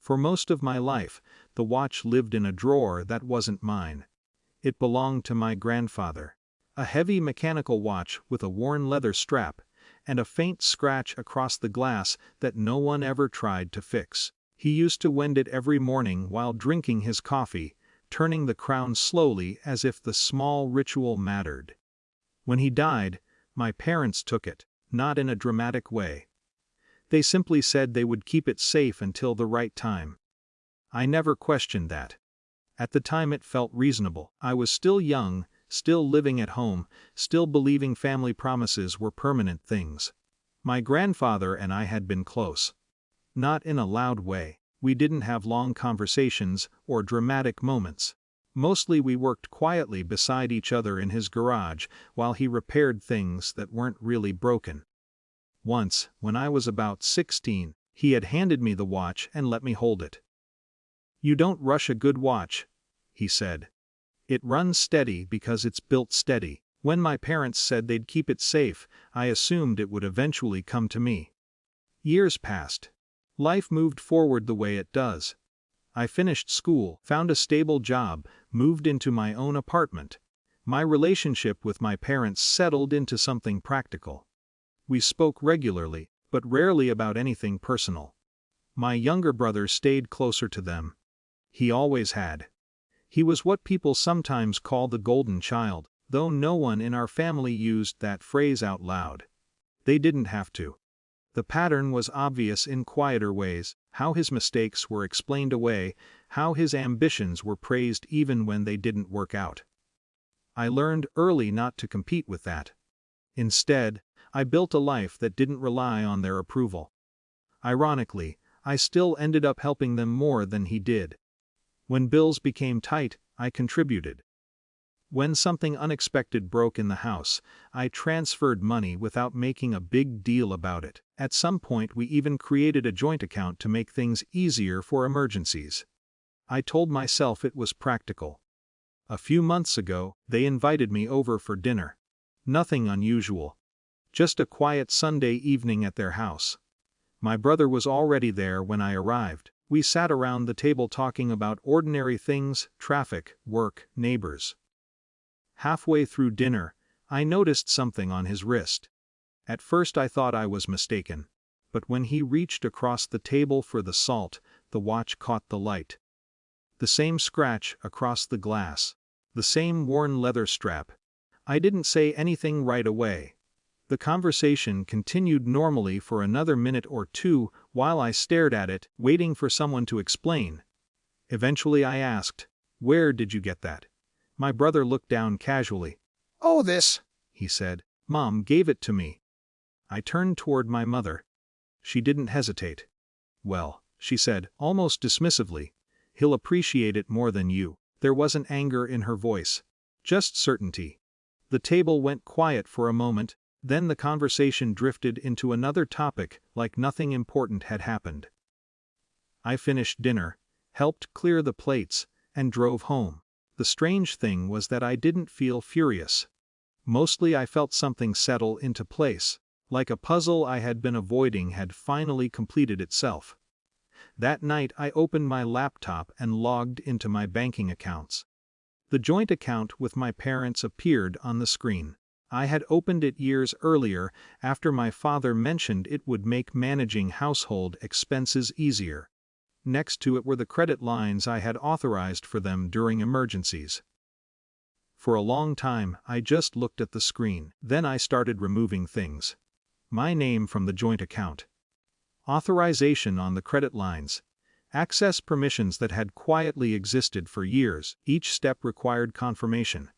For most of my life, the watch lived in a drawer that wasn't mine. It belonged to my grandfather. A heavy mechanical watch with a worn leather strap, and a faint scratch across the glass that no one ever tried to fix. He used to wind it every morning while drinking his coffee, turning the crown slowly as if the small ritual mattered. When he died, my parents took it, not in a dramatic way. They simply said they would keep it safe until the right time. I never questioned that. At the time it felt reasonable. I was still young, still living at home, still believing family promises were permanent things. My grandfather and I had been close. Not in a loud way. We didn't have long conversations or dramatic moments. Mostly we worked quietly beside each other in his garage while he repaired things that weren't really broken. Once, when I was about 16, he had handed me the watch and let me hold it. "You don't rush a good watch," he said. "It runs steady because it's built steady." When my parents said they'd keep it safe, I assumed it would eventually come to me. Years passed. Life moved forward the way it does. I finished school, found a stable job, moved into my own apartment. My relationship with my parents settled into something practical. We spoke regularly, but rarely about anything personal. My younger brother stayed closer to them. He always had. He was what people sometimes call the golden child, though no one in our family used that phrase out loud. They didn't have to. The pattern was obvious in quieter ways: how his mistakes were explained away, how his ambitions were praised even when they didn't work out. I learned early not to compete with that. Instead, I built a life that didn't rely on their approval. Ironically, I still ended up helping them more than he did. When bills became tight, I contributed. When something unexpected broke in the house, I transferred money without making a big deal about it. At some point we even created a joint account to make things easier for emergencies. I told myself it was practical. A few months ago, they invited me over for dinner. Nothing unusual. Just a quiet Sunday evening at their house. My brother was already there when I arrived. We sat around the table talking about ordinary things: traffic, work, neighbors. Halfway through dinner, I noticed something on his wrist. At first I thought I was mistaken. But when he reached across the table for the salt, the watch caught the light. The same scratch across the glass. The same worn leather strap. I didn't say anything right away. The conversation continued normally for another minute or two while I stared at it, waiting for someone to explain. Eventually I asked, "Where did you get that?" My brother looked down casually. "Oh, this," he said. "Mom gave it to me." I turned toward my mother. She didn't hesitate. "Well," she said, almost dismissively, "he'll appreciate it more than you." There wasn't anger in her voice. Just certainty. The table went quiet for a moment. Then the conversation drifted into another topic like nothing important had happened. I finished dinner, helped clear the plates, and drove home. The strange thing was that I didn't feel furious. Mostly I felt something settle into place, like a puzzle I had been avoiding had finally completed itself. That night I opened my laptop and logged into my banking accounts. The joint account with my parents appeared on the screen. I had opened it years earlier after my father mentioned it would make managing household expenses easier. Next to it were the credit lines I had authorized for them during emergencies. For a long time, I just looked at the screen. Then I started removing things. My name from the joint account. Authorization on the credit lines. Access permissions that had quietly existed for years. Each step required confirmation.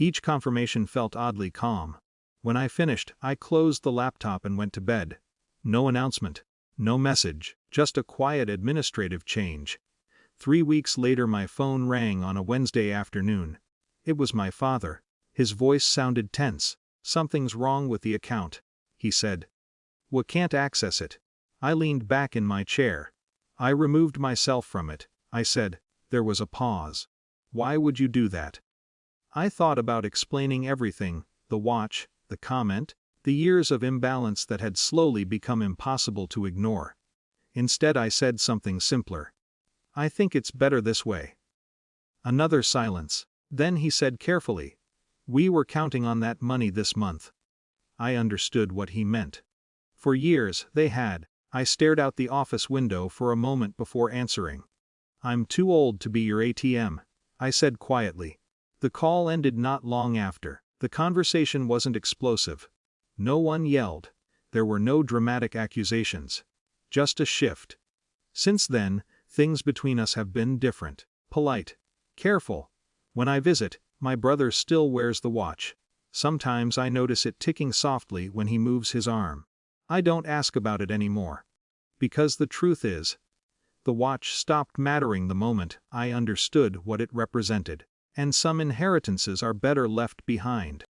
Each confirmation felt oddly calm. When I finished, I closed the laptop and went to bed. No announcement. No message. Just a quiet administrative change. 3 weeks later my phone rang on a Wednesday afternoon. It was my father. His voice sounded tense. "Something's wrong with the account," he said. "We can't access it." I leaned back in my chair. "I removed myself from it," I said. There was a pause. "Why would you do that?" I thought about explaining everything: the watch, the comment, the years of imbalance that had slowly become impossible to ignore. Instead I said something simpler. I think it's better this way. Another silence. Then he said carefully, "We were counting on that money this month." I understood what he meant. For years, they had. I stared out the office window for a moment before answering. "I'm too old to be your ATM," I said quietly. The call ended not long after. The conversation wasn't explosive. No one yelled. There were no dramatic accusations. Just a shift. Since then, things between us have been different. Polite. Careful. When I visit, my brother still wears the watch. Sometimes I notice it ticking softly when he moves his arm. I don't ask about it anymore. Because the truth is, the watch stopped mattering the moment I understood what it represented. And some inheritances are better left behind.